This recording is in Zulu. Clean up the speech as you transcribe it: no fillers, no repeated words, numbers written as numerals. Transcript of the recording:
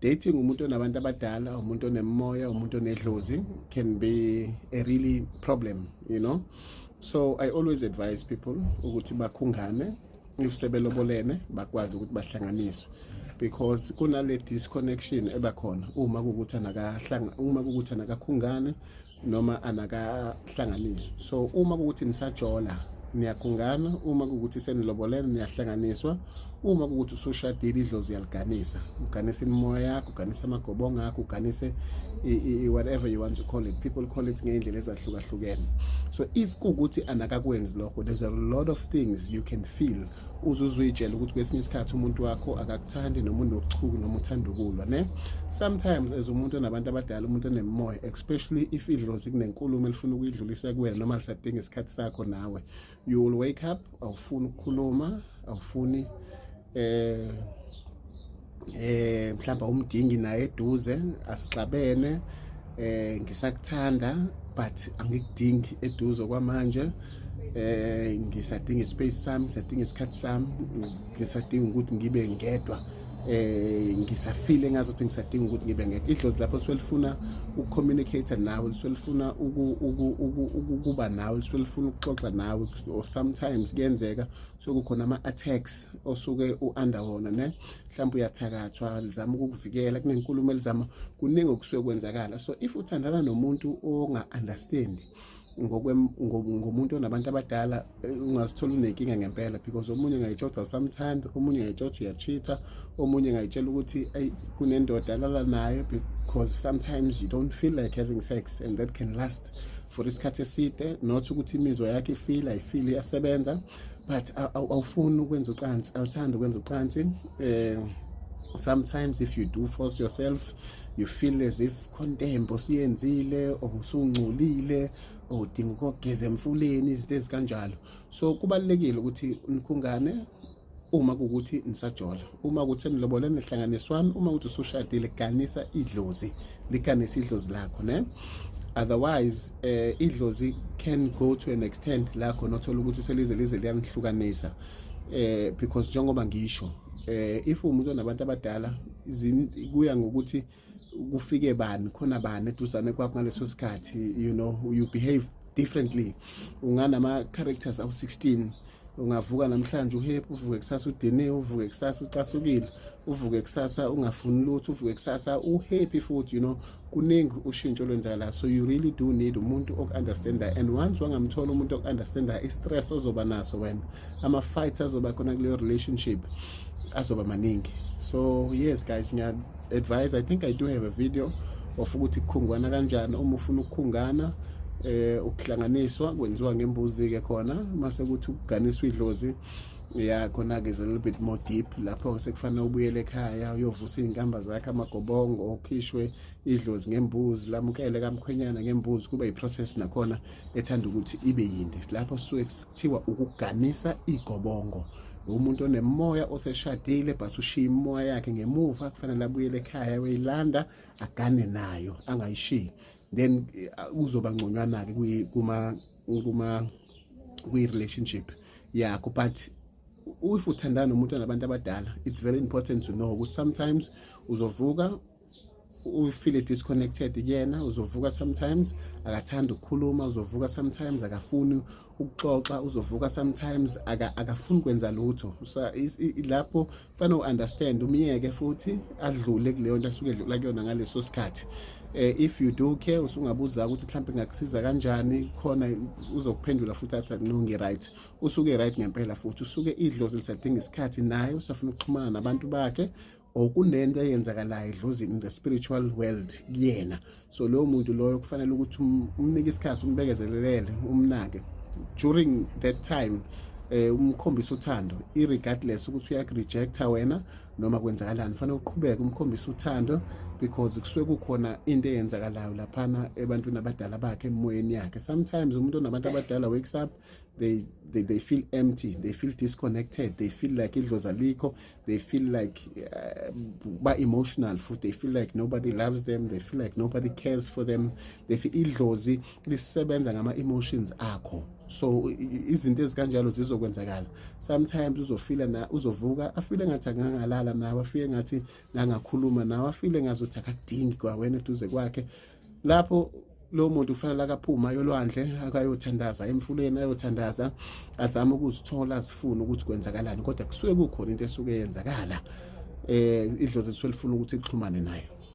dating umuntu onabantu abadala, umuntu onemoya, umuntu onedlozi can be a really problem, you know. So I always advise people ukuthi bakhungane, if sebelobolene bakwazi ukuthi bahlanganiswe, because kunale disconnection ebakhona uma kukuthi anakakhungane noma anakahlanganiswa. So uma kukuthi nisajola niyakhungana, uma kukuthi senilobolene niyahlanganiswa, uma kukuthi usushadile idlozi uyaliganisa, uganisa imimoya yakho, uganisa amagobongo akho, uganise whatever you want to call it. People call it ngeindlela ezahlukahlukene. So if kukuthi anakakwenzi lokho, there's a lot of things you can feel. Uzuzwijela ukuthi kwesinye isikhathi umuntu wakho akakuthandi noma unochuku noma uthanda ukulwa, ne? Sometimes as umuntu onabantu abadala, umuntu onemoya, especially if idlozi kunenkulumo elifuna ukuyidlulisa kuwena noma lisadinga isikhathi sakho nawe, you will wake up awufuni ukukhuluma, awufuni mhlawumbe umdingi naye eduze, asixabene, ngisakuthanda but angikudingi eduze kwamanje, ngisadinga ispace sami, ngisadinga isikhathi sami, ngisadinga ukuthi ngibe ngedwa, ngisafile ngazothi ngisadinga ukuthi ngibe ngedwa. Idlozi lapho selifuna ukucommunicate nawe, selifuna ukuba nawe, selifuna ukuxoxa nawe, or sometimes kuyenzeka sokukhona ama-attacks osuke u-under wona, ne? Mhlawumbe uyathakathwa, lizama ukukuvikela, kunenkulumo elizama, kuningi okusuke kwenzakala. So if uthandana nomuntu onga-understandi ngomuntu onabantu abadala, ungazithola unenkinga ngempela, because omunye ngayitshela awusamthanda, omunye ngayitshela uyachitha, omunye ngayitshela ukuthi kunendoda alala nayo, because sometimes you don't feel like having sex and that can last for isikhathi eside. Not ukuthi imizwa yakhe ayifeel iyasebenza, but awufuni ukwenza ucansi, awuthanda ukwenza ucansi. Sometimes if you do force yourself, you feel as if contempt osiyenzile, or usungcolile, or udinga ukugeza emfuleni, izinto ezikanjalo. So kubalulekile ukuthi nikhungane uma kukuthi nisajola, uma kuthi nilobolene nihlanganiswana, uma kuthi usushadile ganisa idlozi, liganisa idlozi lakho, ne? Otherwise idlozi can go to an extent la khona uthola ukuthi selize liyanihlukanisa, because njengoba ngisho, if umuntu onabantu abadala kuya ngokuthi kufike bani, khona bani eduzane kwakho ngaleso sikhathi, you know, you behave differently. Unganama characters awu-16, ungavuka namhlanje uhappy, uvuke kusasa udiniwe, uvuke kusasa ucasukile, uvuke kusasa ungafuni lutho, uvuke kusasa uhappy futhi, you know, kuningi ushintsho lwenzakala. So you really do need umuntu oku-understanda, and once wangamthola umuntu oku-understanda, i-stress ozoba naso wena, ama-fights azoba khona kuleyo relationship azoba maningi. So yes guys, ngiya-advise, I think I do have a video of ukuthi kukhungwana kanjani uma ufuna ukukhungana, ukuhlanganiswa kwenziwa ngembuzi-ke khona, mase ukuthi ukuganiswa idlozi khona-ke is a little bit more deep, lapho sekufanele ubuyele ekhaya uyovusa iy'nkamba zakhe, amagobongo, ukhishwe idlozi ngembuzi, lamukele kamkhwenyana ngembuzi, kuba i-process nakhona ethanda ukuthi ibe yinde. Lapho suke kuthiwa ukuganisa igobongo. Umuntu onemoya oseshadile but ushiya imoya yakhe ngemuva, kufanele abuyele ekhaya uyilanda, agane nayo, angayishiyi. Then uzoba ngconywana-ke kwi-relationship yakho. But if uthandana nomuntu onabantu abadala, it's very important to know ukuthi sometimes uzovuka ufeel disconnected kuyena, uzovuka sometimes akathanda ukukhuluma, uzovuka sometimes akafuni ukuxoxa, uzovuka sometimes akafuni kwenza lutho. Lapho kufanele u-understand, umyeke futhi adlule kuleyo nto asuke edlula kuyona ngaleso sikhathi. If you do care, usungabuza ukuthi mhlawumbe ngakusiza kanjani, khona uzokuphendula futhi athi no, ngi-right, usuke right ngempela, futhi usuke idlozi lisadinga isikhathi naye, usafuna ukuxhumana nabantu bakhe, or kunento eyenzakalayo edlozini in the spiritual world kuyena. So loyo muntu loyo kufanele ukuthi umnike isikhathi, umbekezelelele, umnake during that time, umkhombisa uthando, irregardless ukuthi uyakurejecta wena noma kwenzakalani, fanele uqhubeke umkhombisa uthando, because kusuke kukhona into eyenzakalayo laphana ebantwini abadala bakhe emoyeni yakhe. Sometimes umuntu onabantu abadala wakes up, they feel empty, they feel disconnected, they feel like idlozi alikho, they feel like ba-emotional futhi, they feel like nobody loves them, they feel like nobody cares for them, they feel idlozi lisebenza ngama-emotions akho. So izinto ezikanjalo zizokwenzakala. Sometimes uzofila uzovuka afile ngathi akangalali ngahlala nawe, afike ngathi ngangakhuluma nawe, afile ngazuthi akakudingi kwawena eduze kwakhe. Lapho lo muntu kufanele akaphume ayolwandle akayothandaza emfuleni, ayothandaza, azame ukuzithola, azifune ukuthi kwenzakalani, kodwa kusuke kukhona into esuke yenzakala idlozi lisuke lifuna ukuthi lixhumane nayo.